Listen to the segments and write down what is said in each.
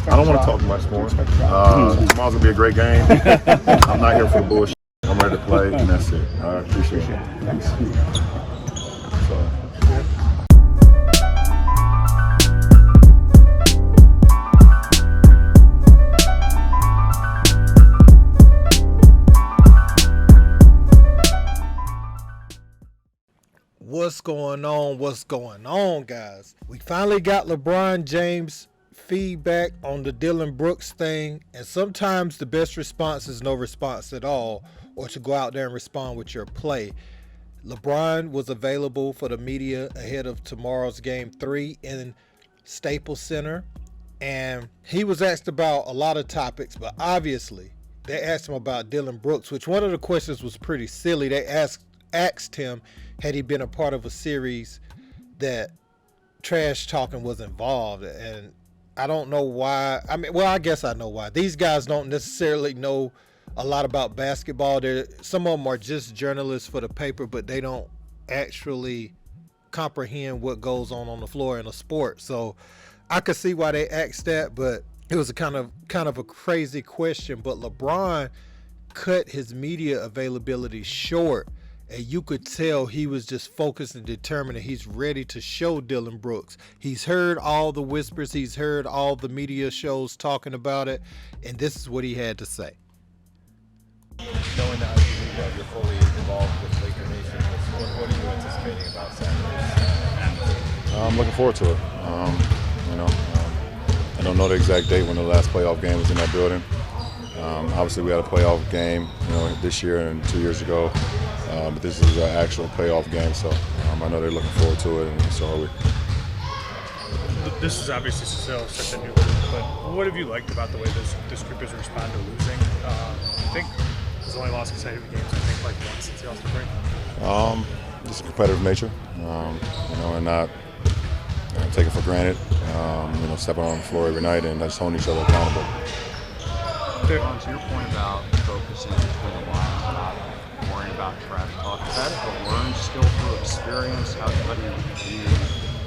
I don't want to talk much more. Tomorrow's going to be a great game. I'm not here for the bullshit. I'm ready to play, and that's it. I appreciate it. Thanks. So. What's going on? What's going on, guys? We finally got LeBron James feedback on the Dillon Brooks thing, and sometimes the best response is no response at all, or to go out there and respond with your play. LeBron was available for the media ahead of tomorrow's game 3 in Staples Center, and he was asked about a lot of topics, but obviously they asked him about Dillon Brooks, which one of the questions was pretty silly. They asked him, had he been a part of a series that trash talking was involved, and I don't know why. I mean, well, I guess I know why. These guys don't necessarily know a lot about basketball. Some of them are just journalists for the paper, but they don't actually comprehend what goes on the floor in a sport. So I could see why they asked that, but it was a kind of a crazy question. But LeBron cut his media availability short, and you could tell he was just focused and determined that he's ready to show Dillon Brooks. He's heard all the whispers. He's heard all the media shows talking about it, and this is what he had to say. Knowing that you're fully involved with Laker Nation, what are you anticipating about Saturday? I'm looking forward to it. I don't know the exact date when the last playoff game was in that building. Obviously, we had a playoff game, this year and 2 years ago. But this is an actual playoff game, so I know they're looking forward to it, and so are we. This is obviously still such a new group, but what have you liked about the way this group has responded to losing? I think it's only lost consecutive games, like once since the All-Star break. Just a competitive nature, and not take it for granted. Stepping on the floor every night and just holding each other accountable. To your point about focusing between the lines, not worrying about trash talk, is that a learned skill through experience? How do you view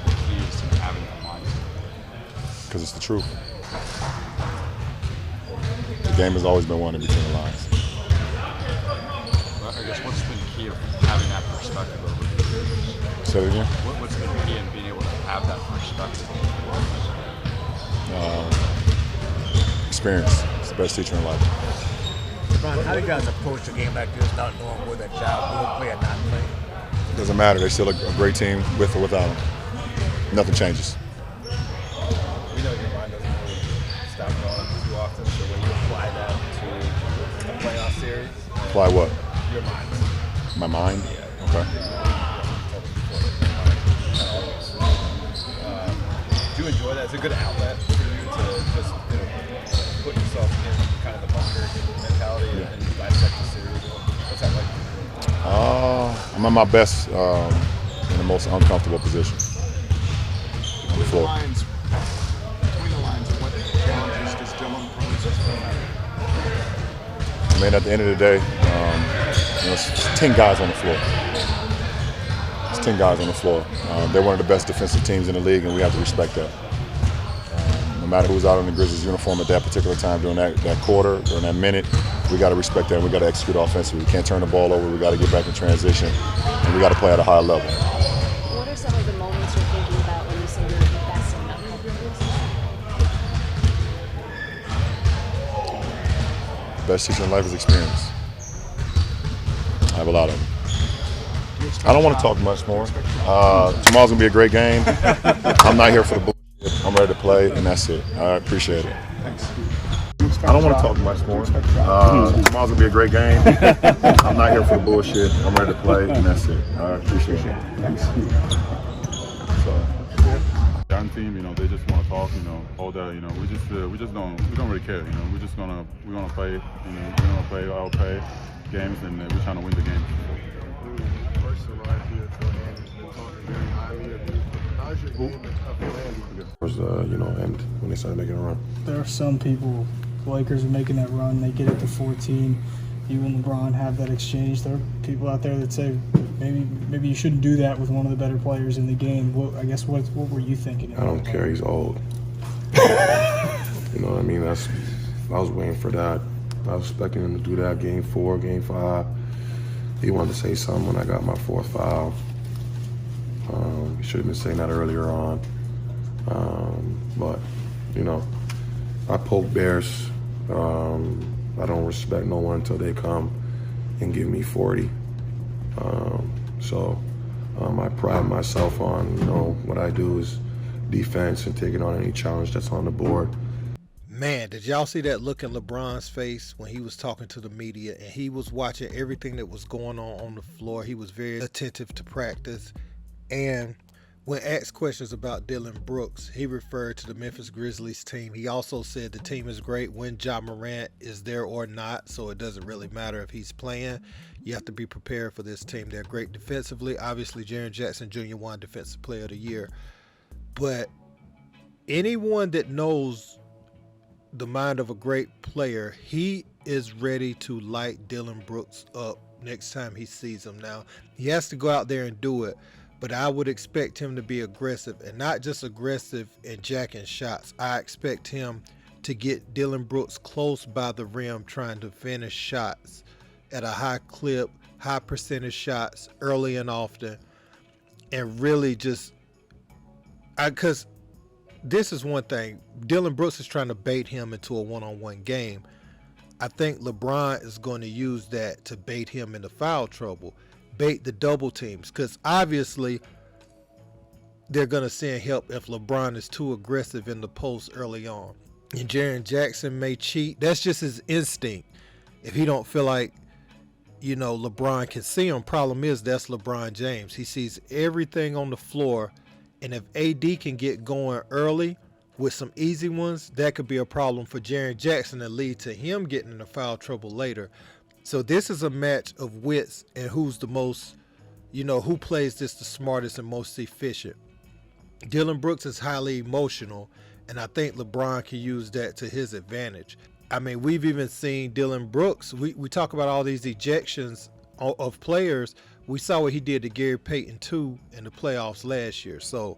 the keys to having that mindset? Because it's the truth. The game has always been won in between the lines. Well, I guess what's been key of having that perspective over the years? Say it again? What's been key in being able to have that perspective over the years? Experience. It's the best teacher in life. LeBron, how do you guys approach a game like this, not knowing where that job will play or not play? It doesn't matter. They're still a great team with or without them. Nothing changes. We know your mind doesn't really stop going too often, so when you apply that to a playoff series, Apply what? your mind. My mind? Yeah. Okay. Do you enjoy that? It's a good outlet for you to just put yourself in kind of the bunker mentality and dissect the series. What's that like? I'm at my best in the most uncomfortable position. On the floor. Between the lines, what challenges does Dillon pose for that? I mean, at the end of the day, it's 10 guys on the floor. It's 10 guys on the floor. They're one of the best defensive teams in the league, and we have to respect that. No matter who's out in the Grizzlies uniform at that particular time during that quarter, during that minute, we got to respect that, and we got to execute offensively. We can't turn the ball over. We got to get back in transition, and we got to play at a high level. What are some of the moments you're thinking about when you say you're the best in that conference? Best teacher in life is experience. I have a lot of them. I don't want to talk much more. Tomorrow's going to be a great game. I'm not here for the bullshit. I'm ready to play, and that's it. I appreciate it. Thanks. I don't want to talk much more. Tomorrow's going to be a great game. I'm not here for the bullshit. I'm ready to play, and that's it. I appreciate it. Thanks. So. Young team, they just want to talk, all that, we don't really care, we're gonna play, we're gonna play our play games, and we're trying to win the game. And when they started making a run. There are some people, the Lakers are making that run, they get it to 14. You and LeBron have that exchange. There are people out there that say maybe you shouldn't do that with one of the better players in the game. What were you thinking? I don't care. He's old. I was waiting for that. I was expecting him to do that game 4, game 5. He wanted to say something when I got my 4th foul. He should have been saying that earlier on. But, you know, I poke bears. I don't respect no one until they come and give me 40. I pride myself on, you know, what I do is defense and taking on any challenge that's on the board. Man, did y'all see that look in LeBron's face when he was talking to the media and he was watching everything that was going on the floor? He was very attentive to practice. And when asked questions about Dillon Brooks, he referred to the Memphis Grizzlies team. He also said the team is great when Ja Morant is there or not, so it doesn't really matter if he's playing. You have to be prepared for this team. They're great defensively. Obviously, Jaren Jackson Jr. won Defensive Player of the Year. But anyone that knows the mind of a great player, he is ready to light Dillon Brooks up next time he sees him. Now, he has to go out there and do it, but I would expect him to be aggressive, and not just aggressive in jacking shots. I expect him to get Dillon Brooks close by the rim trying to finish shots at a high clip, high percentage shots early and often, and really just because this is one thing. Dillon Brooks is trying to bait him into a one-on-one game. I think LeBron is going to use that to bait him into foul trouble, bait the double teams, because obviously they're going to send help if LeBron is too aggressive in the post early on. And Jaren Jackson may cheat. That's just his instinct. If he don't feel like, you know, LeBron can see him, problem is that's LeBron James. He sees everything on the floor. And if AD can get going early with some easy ones, that could be a problem for Jaren Jackson and lead to him getting into foul trouble later. So this is a match of wits and who's the most, you know, who plays this the smartest and most efficient. Dillon Brooks is highly emotional, and I think LeBron can use that to his advantage. I mean, we've even seen Dillon Brooks. We talk about all these ejections of players. We saw what he did to Gary Payton too in the playoffs last year. So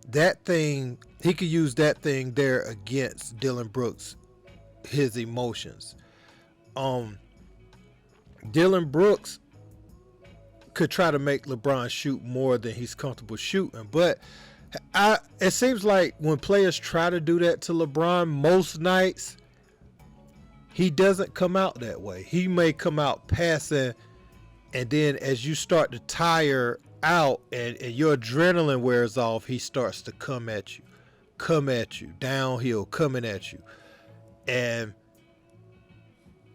that thing, he could use that thing there against Dillon Brooks, his emotions. Dillon Brooks could try to make LeBron shoot more than he's comfortable shooting, but it seems like when players try to do that to LeBron, most nights he doesn't come out that way. He may come out passing, and then as you start to tire out and your adrenaline wears off, he starts to come at you, downhill, coming at you. And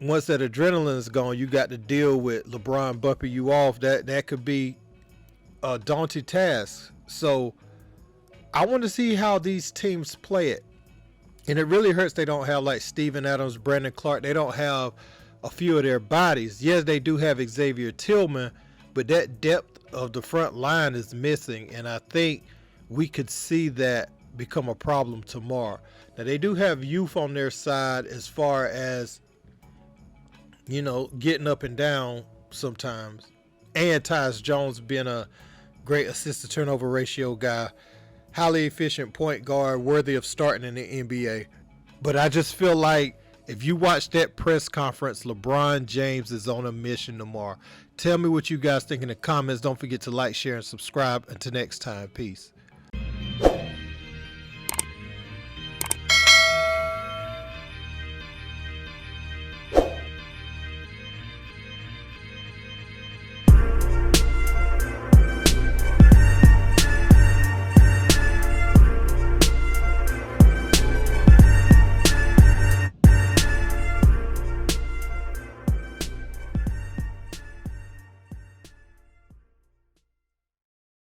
once that adrenaline is gone, you got to deal with LeBron bumping you off. That could be a daunting task. So I want to see how these teams play it. And it really hurts they don't have like Steven Adams, Brandon Clark. They don't have a few of their bodies. Yes, they do have Xavier Tillman, but that depth of the front line is missing. And I think we could see that become a problem tomorrow. Now, they do have youth on their side as far as, you know, getting up and down sometimes. And Tyus Jones being a great assist-to-turnover ratio guy. Highly efficient point guard, worthy of starting in the NBA. But I just feel like if you watch that press conference, LeBron James is on a mission tomorrow. Tell me what you guys think in the comments. Don't forget to like, share, and subscribe. Until next time, peace.